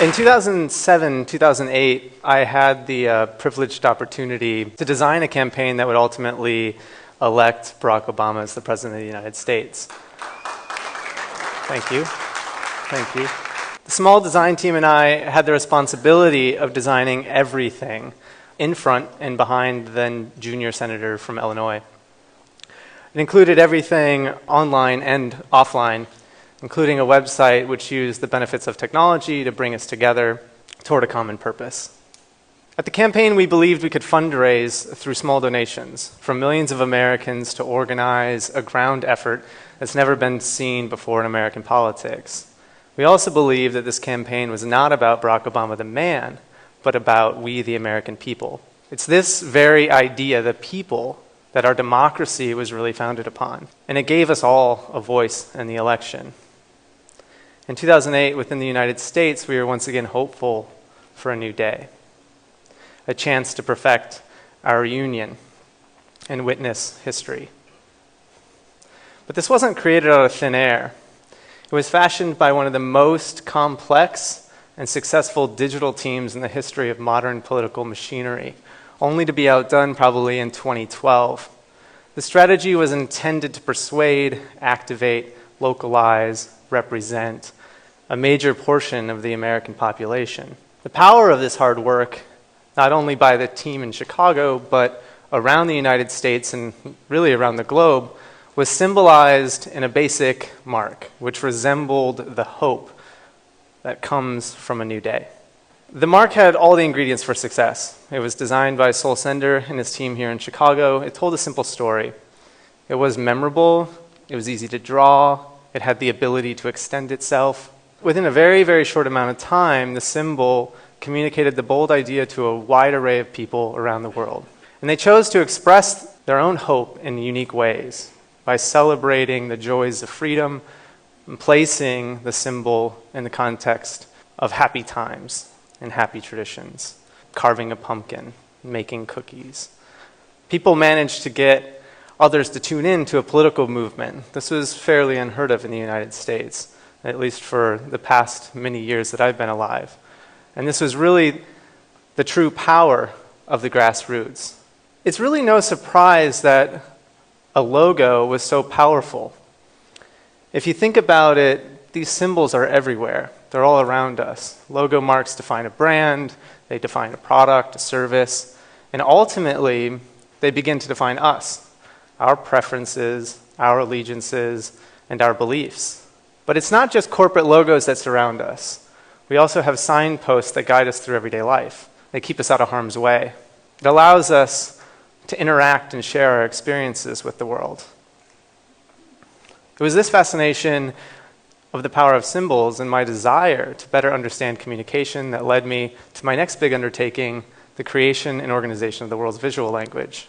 In 2007, 2008, I had the privileged opportunity to design a campaign that would ultimately elect Barack Obama as the President of the United States. Thank you. Thank you. The small design team and I had the responsibility of designing everything in front and behind the then junior senator from Illinois. It included everything online and offline, including a website which used the benefits of technology to bring us together toward a common purpose. At the campaign, we believed we could fundraise through small donations from millions of Americans to organize a ground effort that's never been seen before in American politics. We also believed that this campaign was not about Barack Obama the man, but about we the American people. It's this very idea, the people, that our democracy was really founded upon. And it gave us all a voice in the election. In 2008, within the United States, we were once again hopeful for a new day, a chance to perfect our union and witness history. But this wasn't created out of thin air. It was fashioned by one of the most complex and successful digital teams in the history of modern political machinery, only to be outdone probably in 2012. The strategy was intended to persuade, activate, localize, represent a major portion of the American population. The power of this hard work, not only by the team in Chicago, but around the United States and really around the globe, was symbolized in a basic mark, which resembled the hope that comes from a new day. The mark had all the ingredients for success. It was designed by Sol Sender and his team here in Chicago. It told a simple story. It was memorable, it was easy to draw, it had the ability to extend itself. Within a very, very short amount of time, the symbol communicated the bold idea to a wide array of people around the world. And they chose to express their own hope in unique ways by celebrating the joys of freedom and placing the symbol in the context of happy times and happy traditions, carving a pumpkin, making cookies. People managed to get others to tune in to a political movement. This was fairly unheard of in the United States, at least for the past many years that I've been alive. And this was really the true power of the grassroots. It's really no surprise that a logo was so powerful. If you think about it, these symbols are everywhere. They're all around us. Logo marks define a brand, they define a product, a service, and ultimately, they begin to define us, our preferences, our allegiances, and our beliefs. But it's not just corporate logos that surround us. We also have signposts that guide us through everyday life. They keep us out of harm's way. It allows us to interact and share our experiences with the world. It was this fascination of the power of symbols and my desire to better understand communication that led me to my next big undertaking, the creation and organization of the world's visual language.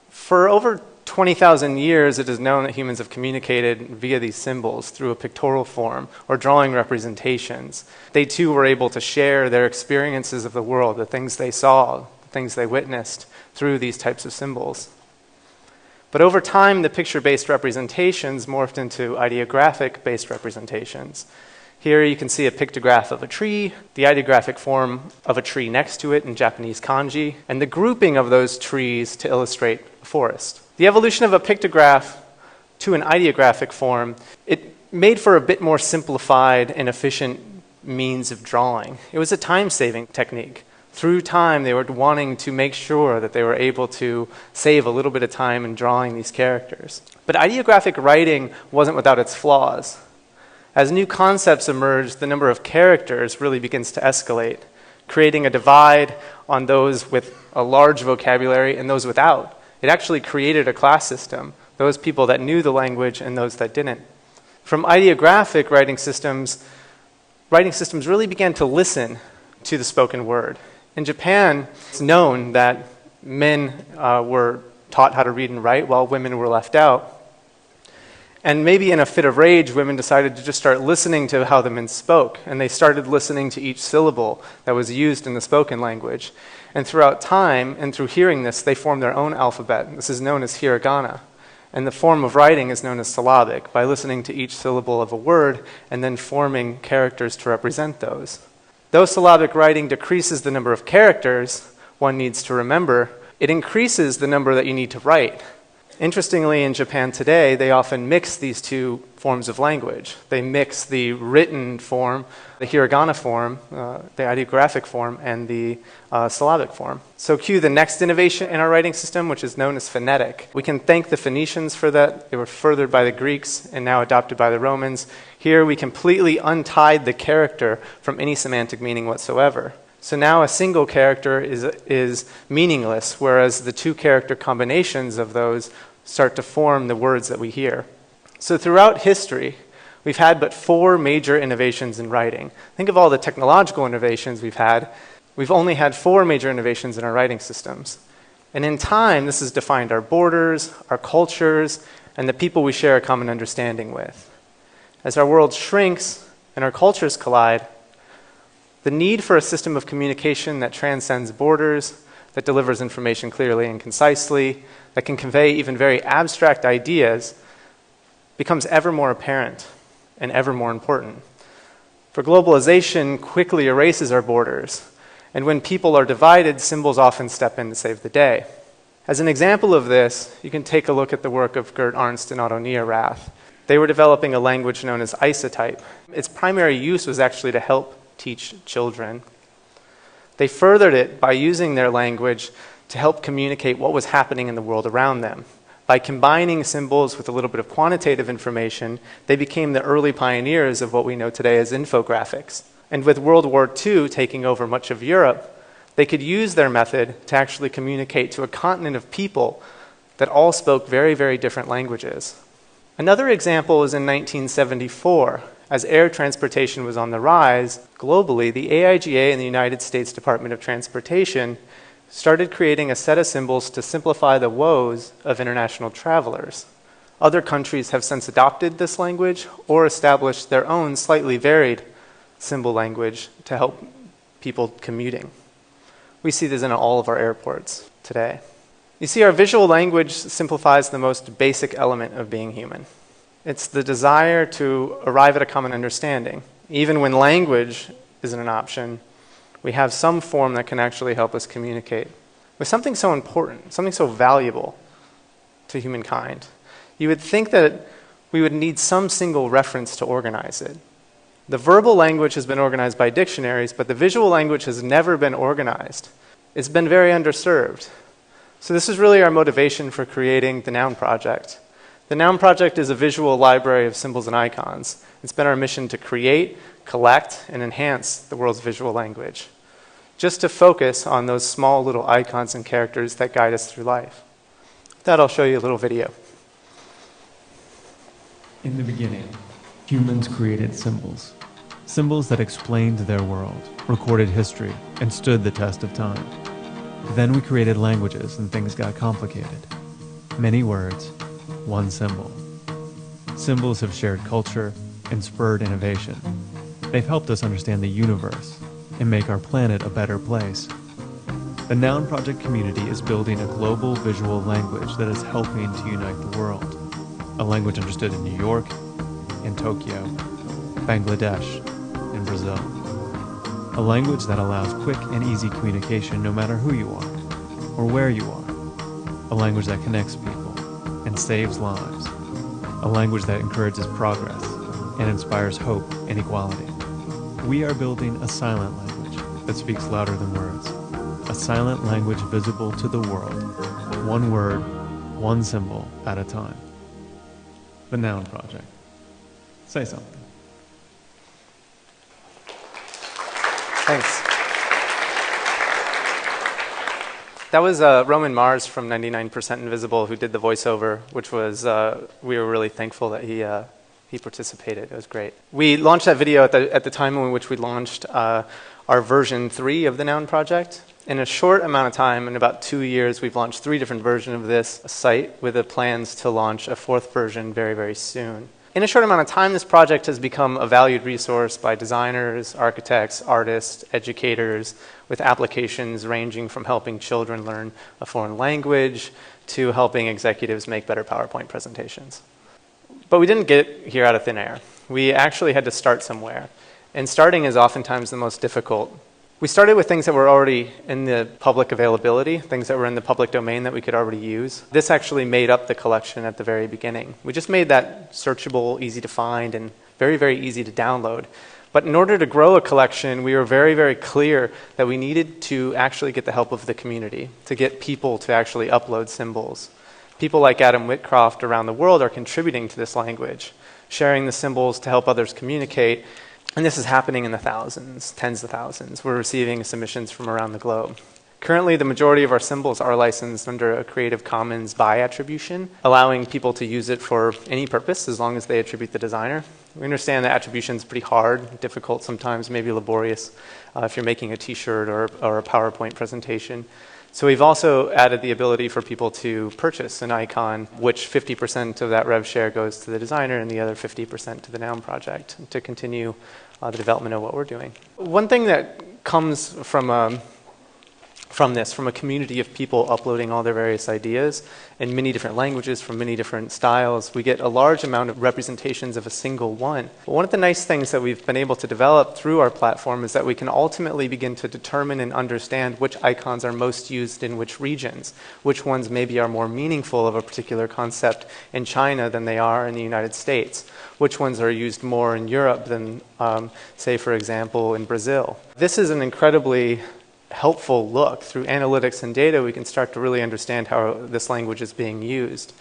For over 20,000 years, it is known that humans have communicated via these symbols through a pictorial form or drawing representations. They too were able to share their experiences of the world, the things they saw, the things they witnessed through these types of symbols. But over time, the picture-based representations morphed into ideographic-based representations. Here you can see a pictograph of a tree, the ideographic form of a tree next to it in Japanese kanji, and the grouping of those trees to illustrate a forest. The evolution of a pictograph to an ideographic form, it made for a bit more simplified and efficient means of drawing. It was a time-saving technique. Through time, they were wanting to make sure that they were able to save a little bit of time in drawing these characters. But ideographic writing wasn't without its flaws. As new concepts emerge, the number of characters really begins to escalate, creating a divide on those with a large vocabulary and those without. It actually created a class system, those people that knew the language and those that didn't. From ideographic writing systems really began to listen to the spoken word. In Japan, it's known that men were taught how to read and write while women were left out. And maybe in a fit of rage, women decided to just start listening to how the men spoke. And they started listening to each syllable that was used in the spoken language. And throughout time, and through hearing this, they formed their own alphabet. This is known as hiragana. And the form of writing is known as syllabic, by listening to each syllable of a word and then forming characters to represent those. Though syllabic writing decreases the number of characters one needs to remember, it increases the number that you need to write. Interestingly, in Japan today, they often mix these two forms of language. They mix the written form, the hiragana form, the ideographic form, and the syllabic form. So cue the next innovation in our writing system, which is known as phonetic. We can thank the Phoenicians for that. They were furthered by the Greeks and now adopted by the Romans. Here we completely untied the character from any semantic meaning whatsoever. So now a single character is meaningless, whereas the two character combinations of those start to form the words that we hear. So throughout history, we've had but 4 major innovations in writing. Think of all the technological innovations we've had. We've only had 4 major innovations in our writing systems. And in time, this has defined our borders, our cultures, and the people we share a common understanding with. As our world shrinks and our cultures collide, the need for a system of communication that transcends borders, that delivers information clearly and concisely, that can convey even very abstract ideas, becomes ever more apparent and ever more important. For globalization quickly erases our borders, and when people are divided, symbols often step in to save the day. As an example of this, you can take a look at the work of Gert Arnst and Otto Neurath. They were developing a language known as isotype. Its primary use was actually to help teach children. They furthered it by using their language to help communicate what was happening in the world around them. By combining symbols with a little bit of quantitative information, they became the early pioneers of what we know today as infographics. And with World War II taking over much of Europe, they could use their method to actually communicate to a continent of people that all spoke very, very different languages. Another example is in 1974. As air transportation was on the rise, globally, the AIGA and the United States Department of Transportation started creating a set of symbols to simplify the woes of international travelers. Other countries have since adopted this language or established their own slightly varied symbol language to help people commuting. We see this in all of our airports today. You see, our visual language simplifies the most basic element of being human. It's the desire to arrive at a common understanding. Even when language isn't an option, we have some form that can actually help us communicate with something so important, something so valuable to humankind. You would think that we would need some single reference to organize it. The verbal language has been organized by dictionaries, but the visual language has never been organized. It's been very underserved. So this is really our motivation for creating the Noun Project. The Noun Project is a visual library of symbols and icons. It's been our mission to create, collect, and enhance the world's visual language, just to focus on those small little icons and characters that guide us through life. With that, I'll show you a little video. In the beginning, humans created symbols. Symbols that explained their world, recorded history, and stood the test of time. Then we created languages and things got complicated. Many words, one symbol. Symbols have shared culture and spurred innovation. They've helped us understand the universe and make our planet a better place. The Noun Project community is building a global visual language that is helping to unite the world. A language understood in New York, in Tokyo, Bangladesh, and Brazil. A language that allows quick and easy communication no matter who you are or where you are. A language that connects people and saves lives. A language that encourages progress and inspires hope and equality. We are building a silent language that speaks louder than words. A silent language visible to the world. One word, one symbol at a time. The Noun Project. Say something. Thanks. That was Roman Mars from 99% Invisible who did the voiceover, which was, we were really thankful that he participated. It was great. We launched that video at the time in which we launched our version 3 of the Noun Project. In a short amount of time, in about 2 years, we've launched 3 different versions of this site with the plans to launch a 4th version very, very soon. In a short amount of time, this project has become a valued resource by designers, architects, artists, educators, with applications ranging from helping children learn a foreign language to helping executives make better PowerPoint presentations. But we didn't get here out of thin air. We actually had to start somewhere. And starting is oftentimes the most difficult. We started with things that were already in the public availability, things that were in the public domain that we could already use. This actually made up the collection at the very beginning. We just made that searchable, easy to find, and very, very easy to download. But in order to grow a collection, we were very, very clear that we needed to actually get the help of the community, to get people to actually upload symbols. People like Adam Whitcroft around the world are contributing to this language, sharing the symbols to help others communicate. And this is happening in the thousands, tens of thousands. We're receiving submissions from around the globe. Currently, the majority of our symbols are licensed under a Creative Commons by attribution, allowing people to use it for any purpose as long as they attribute the designer. We understand that attribution is pretty hard, difficult sometimes, maybe laborious if you're making a t-shirt or a PowerPoint presentation. So we've also added the ability for people to purchase an icon, which 50% of that rev share goes to the designer and the other 50% to the Noun project to continue the development of what we're doing. One thing that comes from a community of people uploading all their various ideas in many different languages from many different styles, we get a large amount of representations of a single one. But one of the nice things that we've been able to develop through our platform is that we can ultimately begin to determine and understand which icons are most used in which regions, which ones maybe are more meaningful of a particular concept in China than they are in the United States, which ones are used more in Europe than, say, for example, in Brazil. This is an incredibly helpful look. Through analytics and data, we can start to really understand how this language is being used.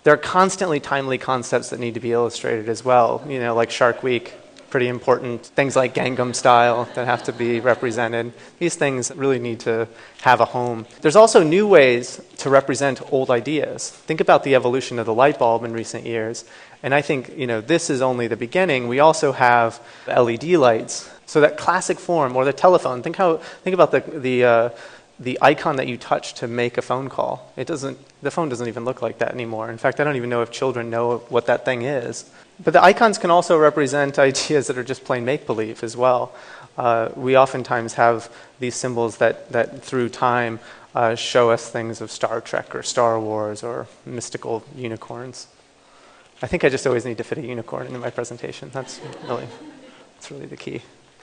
There are constantly timely concepts that need to be illustrated as well, like Shark Week, pretty important. Things like Gangnam Style that have to be represented. These things really need to have a home. There's also new ways to represent old ideas. Think about the evolution of the light bulb in recent years. And I think, this is only the beginning. We also have LED lights. So that classic form, or the telephone, think about the icon that you touch to make a phone call. The phone doesn't even look like that anymore. In fact, I don't even know if children know what that thing is. But the icons can also represent ideas that are just plain make-believe as well. We oftentimes have these symbols that through time show us things of Star Trek or Star Wars or mystical unicorns. I think I just always need to fit a unicorn into my presentation. That's really the key.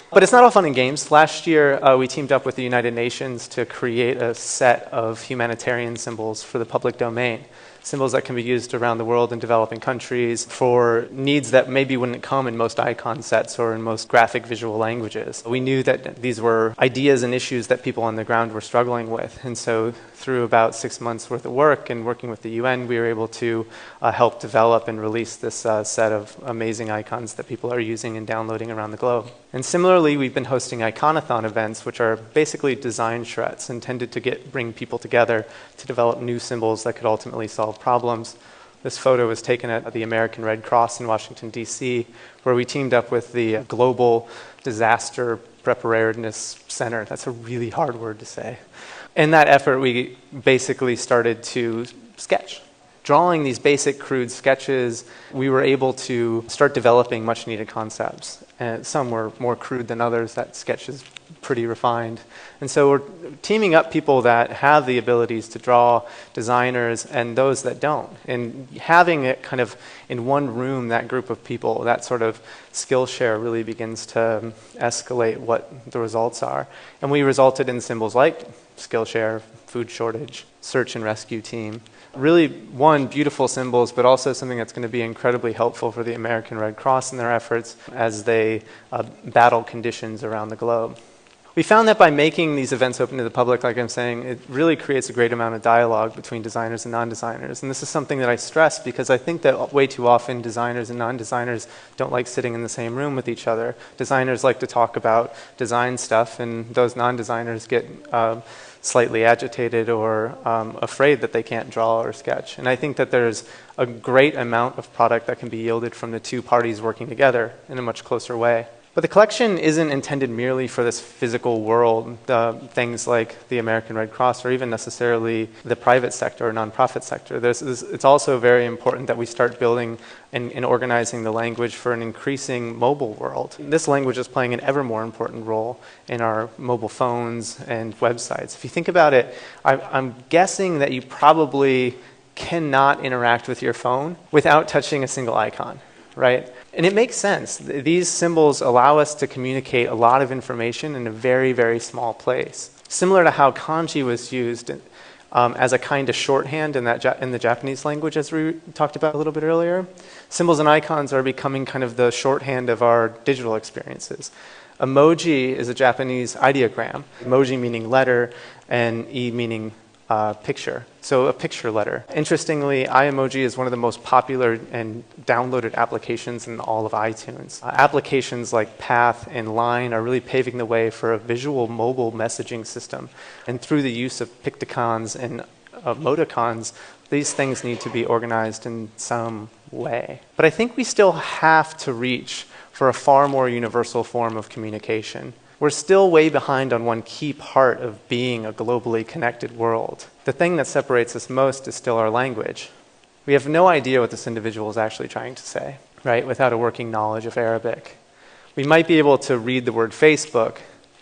But it's not all fun and games. Last year, we teamed up with the United Nations to create a set of humanitarian symbols for the public domain. Symbols that can be used around the world in developing countries for needs that maybe wouldn't come in most icon sets or in most graphic visual languages. We knew that these were ideas and issues that people on the ground were struggling with. And so through about 6 months worth of work and working with the UN, we were able to help develop and release this set of amazing icons that people are using and downloading around the globe. And similarly, we've been hosting iconathon events, which are basically design charrettes intended to bring people together to develop new symbols that could ultimately solve problems. This photo was taken at the American Red Cross in Washington, D.C., where we teamed up with the Global Disaster Preparedness Center. That's a really hard word to say. In that effort, we basically started to sketch. Drawing these basic crude sketches, we were able to start developing much needed concepts. And some were more crude than others. That sketch is pretty refined. And so we're teaming up people that have the abilities to draw, designers, and those that don't. And having it kind of in one room, that group of people, that sort of skill share really begins to escalate what the results are. And we resulted in symbols like Skillshare, food shortage, search and rescue team. Really, beautiful symbols, but also something that's going to be incredibly helpful for the American Red Cross in their efforts as they battle conditions around the globe. We found that by making these events open to the public, like I'm saying, it really creates a great amount of dialogue between designers and non-designers. And this is something that I stress because I think that way too often designers and non-designers don't like sitting in the same room with each other. Designers like to talk about design stuff, and those non-designers get slightly agitated or afraid that they can't draw or sketch. And I think that there's a great amount of product that can be yielded from the two parties working together in a much closer way. But the collection isn't intended merely for this physical world, things like the American Red Cross or even necessarily the private sector or nonprofit sector. It's also very important that we start building and organizing the language for an increasing mobile world. This language is playing an ever more important role in our mobile phones and websites. If you think about it, I'm guessing that you probably cannot interact with your phone without touching a single icon. right? And it makes sense. These symbols allow us to communicate a lot of information in a very, very small place. Similar to how kanji was used as a kind of shorthand in the Japanese language, as we talked about a little bit earlier. Symbols and icons are becoming kind of the shorthand of our digital experiences. Emoji is a Japanese ideogram. Emoji meaning letter, and E meaning picture. So a picture letter. Interestingly, iEmoji is one of the most popular and downloaded applications in all of iTunes. Applications like Path and Line are really paving the way for a visual mobile messaging system. And through the use of pictocons and emoticons, these things need to be organized in some way. But I think we still have to reach for a far more universal form of communication. We're still way behind on one key part of being a globally connected world. The thing that separates us most is still our language. We have no idea what this individual is actually trying to say, right, without a working knowledge of Arabic. We might be able to read the word Facebook,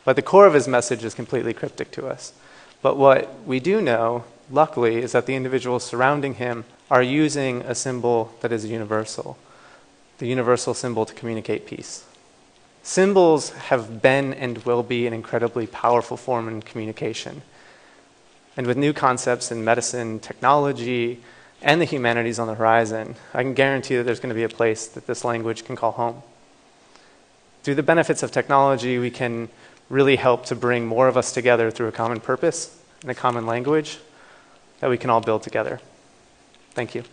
but the core of his message is completely cryptic to us. But what we do know, luckily, is that the individuals surrounding him are using a symbol that is universal, the universal symbol to communicate peace. Symbols have been and will be an incredibly powerful form in communication. And with new concepts in medicine, technology, and the humanities on the horizon, I can guarantee that there's going to be a place that this language can call home. Through the benefits of technology, we can really help to bring more of us together through a common purpose and a common language that we can all build together. Thank you.